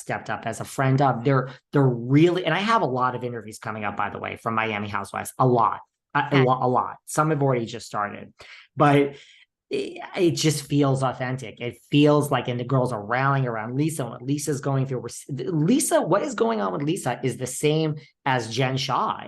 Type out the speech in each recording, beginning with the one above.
stepped up as a friend of. They're really, and I have a lot of interviews coming up, by the way, from Miami Housewives, a lot. A lot. Some have already just started, but it just feels authentic. It feels like, and the girls are rallying around Lisa. What Lisa's going through, Lisa, what is going on with Lisa is the same as Jen Shah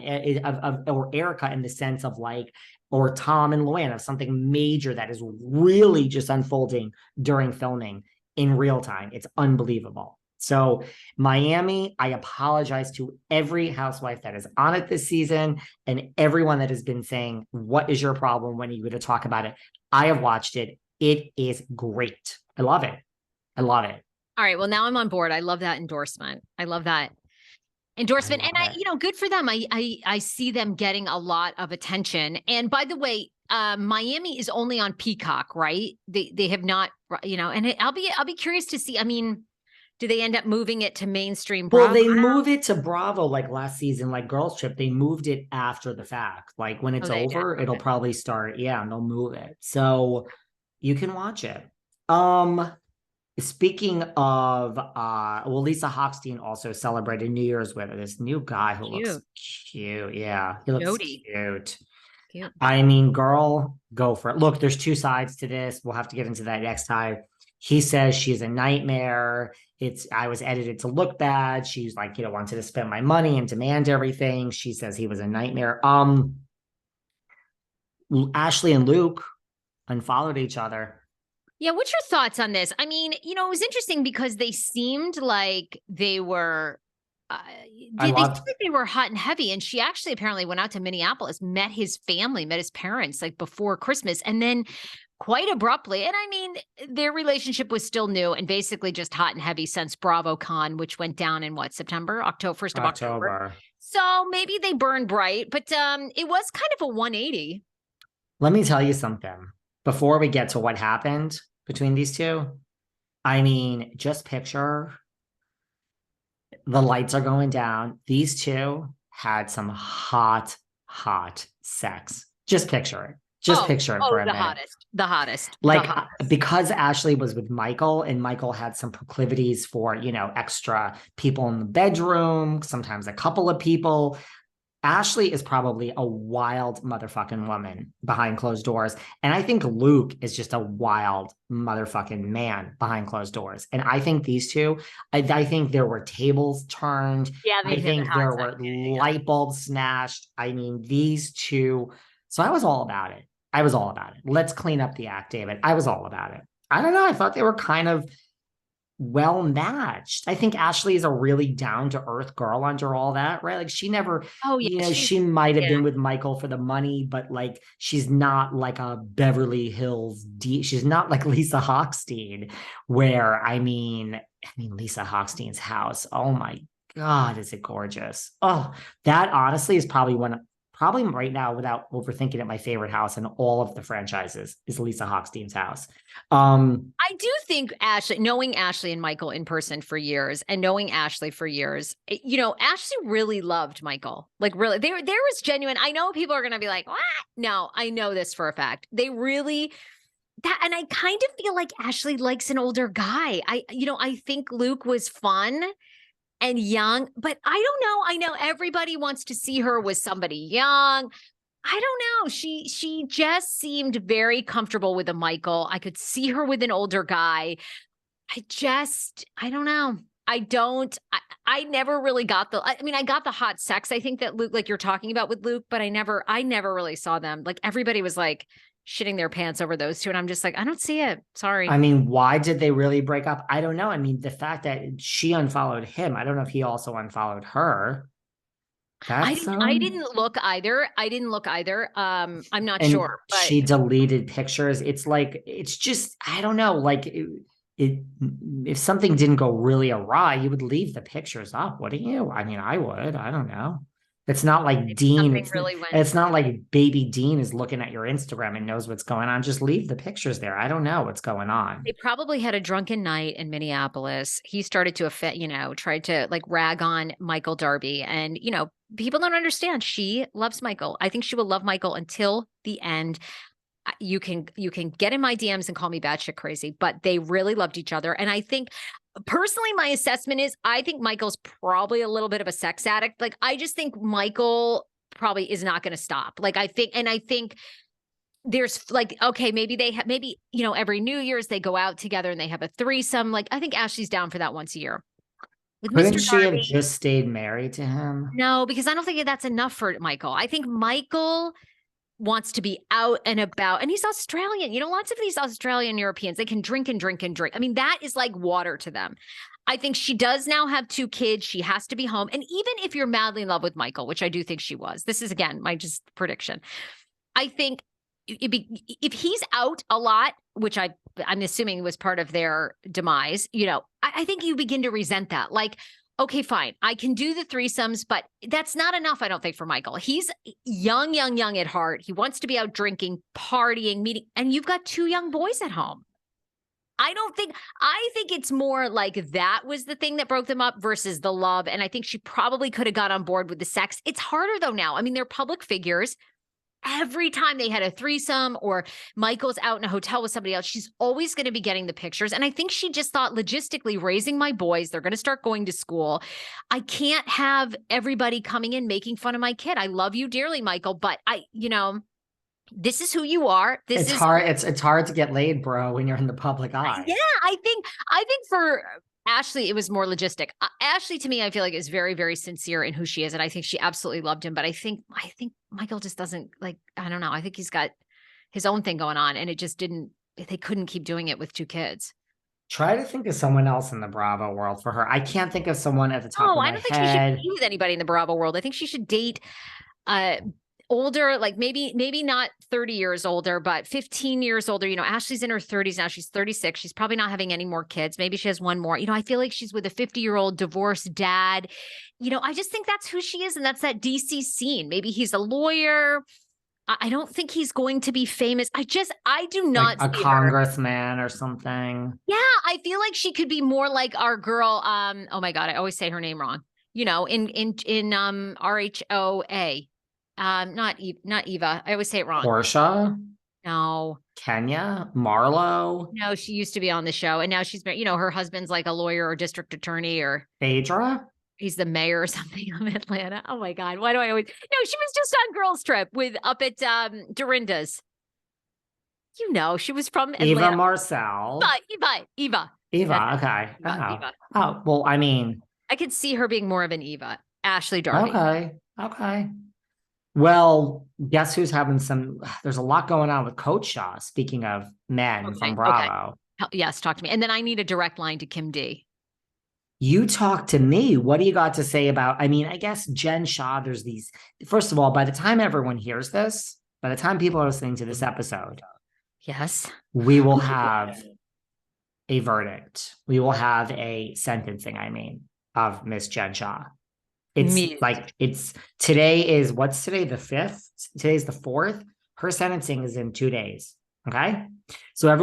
or Erica, in the sense of like, or Tom and Luann, of something major that is really just unfolding during filming in real time. It's unbelievable. So Miami, I apologize to every housewife that is on it this season and everyone that has been saying, what is your problem? When are you going to talk about it? I have watched it. It is great. I love it. I love it. All right. Well, now I'm on board. I love that endorsement. I love that endorsement. And good for them. I see them getting a lot of attention. And by the way, Miami is only on Peacock, right? They have not, and I'll be curious to see. I mean, do they end up moving it to mainstream Bravo? Well, they move it to Bravo like last season, like Girls Trip. They moved it after the fact. Like when it's over, it'll probably start. Yeah, and they'll move it. So you can watch it. Speaking of, Lisa Hochstein also celebrated New Year's with this new guy who looks cute. Yeah, he looks cute. I mean, girl, go for it. Look, there's two sides to this. We'll have to get into that next time. He says she's a nightmare. I was edited to look bad. She's like, wanted to spend my money and demand everything. She says he was a nightmare. Ashley and Luke unfollowed each other. Yeah. What's your thoughts on this? I mean, it was interesting because they seemed like they were, they were hot and heavy. And she actually apparently went out to Minneapolis, met his family, met his parents like before Christmas. And then quite abruptly. And I mean, their relationship was still new and basically just hot and heavy since BravoCon, which went down in September, October, 1st of October. So maybe they burned bright, but it was kind of a 180. Let me tell you something before we get to what happened between these two. I mean, just picture the lights are going down. These two had some hot sex. Just picture it. Just picture it for a minute. The hottest. Like, because Ashley was with Michael and Michael had some proclivities for, extra people in the bedroom, sometimes a couple of people. Ashley is probably a wild motherfucking woman behind closed doors. And I think Luke is just a wild motherfucking man behind closed doors. And I think these two, I think there were tables turned. Yeah, I think there were light bulbs smashed. I mean, these two. So I was all about it. Let's clean up the act, David. I was all about it. I don't know. I thought they were kind of well matched. I think Ashley is a really down to earth girl under all that, right? Like she never, she might have been with Michael for the money, but like, she's not like a Beverly Hills she's not like Lisa Hochstein, where, I mean, Lisa Hochstein's house. Oh my God, is it gorgeous? Oh, that honestly is probably right now, without overthinking it, my favorite house in all of the franchises is Lisa Hochstein's house. I do think knowing Ashley and Michael in person for years and knowing Ashley for years, Ashley really loved Michael. Like really, there was genuine. I know people are going to be like, what? No, I know this for a fact. They really and I kind of feel like Ashley likes an older guy. I think Luke was fun and young, but I don't know. I know everybody wants to see her with somebody young. I don't know. She just seemed very comfortable with a Michael. I could see her with an older guy. I don't know. I never really got I got the hot sex. I think that Luke, like you're talking about with Luke, but I never really saw them. Like everybody was like shitting their pants over those two. And I'm just like, I don't see it. Sorry. I mean, why did they really break up? I don't know. I mean, the fact that she unfollowed him, I don't know if he also unfollowed her. I didn't look either. I'm not sure. But she deleted pictures. It's like, it's just, I don't know. Like if something didn't go really awry, you would leave the pictures up, wouldn't you? I mean, I would. I don't know. It's not like Dean. It's not like baby Dean is looking at your Instagram and knows what's going on. Just leave the pictures there. I don't know what's going on. They probably had a drunken night in Minneapolis. He started to tried to like rag on Michael Darby. And, people don't understand. She loves Michael. I think she will love Michael until the end. You can get in my DMs and call me batshit crazy, but they really loved each other. And I think personally, my assessment is I think Michael's probably a little bit of a sex addict. Like, I just think Michael probably is not going to stop. Like, I think there's like, okay, maybe maybe, you know, every New Year's they go out together and they have a threesome. Like, I think Ashley's down for that once a year. With Couldn't Mr. she have Darby, just stayed married to him? no, because I don't think that's enough for Michael. I think Michael wants to be out and about, and he's Australian. You know, lots of these Australian Europeans, they can drink and drink and drink. I mean, that is like water to them. I think she does now have 2 kids. She has to be home. And even if you're madly in love with Michael, which I do think she was, this is again my just prediction. I think if he's out a lot, which I'm assuming was part of their demise, you know, I think you begin to resent that. Like, okay, fine, I can do the threesomes, but that's not enough, I don't think, for Michael. He's young at heart. He wants to be out drinking, partying, meeting, and you've got 2 young boys at home. I think it's more like that was the thing that broke them up versus the love. And I think she probably could have got on board with the sex. It's harder though now. I mean, they're public figures. Every time they had a threesome or Michael's out in a hotel with somebody else, she's always going to be getting the pictures. And I think she just thought logistically, raising my boys, they're going to start going to school. I can't have everybody coming in making fun of my kid. I love you dearly, Michael, but this is who you are. It's hard. It's hard to get laid, bro, when you're in the public eye. Yeah, I think for Ashley, it was more logistic. Ashley, to me, I feel like is very, very sincere in who she is. And I think she absolutely loved him. But I think Michael just doesn't, like, I don't know. I think he's got his own thing going on. And they couldn't keep doing it with 2 kids. Try to think of someone else in the Bravo world for her. I can't think of someone at the top of my head. I don't think she should be with anybody in the Bravo world. I think she should date older, like maybe not 30 years older, but 15 years older. You know, Ashley's in her 30s now. She's 36. She's probably not having any more kids. Maybe she has one more. You know, I feel like she's with a 50-year-old divorced dad. You know, I just think that's who she is. And that's that DC scene. Maybe he's a lawyer. I don't think he's going to be famous. I do not like a congressman or something. Yeah, I feel like she could be more like our girl. Oh my God, I always say her name wrong. You know, in RHOA. Not Eva. I always say it wrong. Portia? No. Kenya? Marlo? No, she used to be on the show. And now she's, you know, her husband's like a lawyer or district attorney or Phaedra? He's the mayor or something of Atlanta. Oh my God. Why do I always? No, she was just on Girls Trip up at Dorinda's. You know, she was from Atlanta. Eva Marcel. Eva. Okay. Eva. Oh, well, I mean. I could see her being more of an Eva. Ashley Darby. Okay. Well, guess who's having there's a lot going on with Coach Shah, speaking of men from Bravo. Okay. Yes, talk to me. And then I need a direct line to Kim D. You talk to me. What do you got to say about, I mean, I guess Jen Shah, there's these, first of all, by the time everyone hears this, by the time people are listening to this episode, yes, we will have a verdict. We will have a sentencing, of Miss Jen Shah. Today is, what's today? The 5th? Today's the 4th. Her sentencing is in 2 days. Okay. So everyone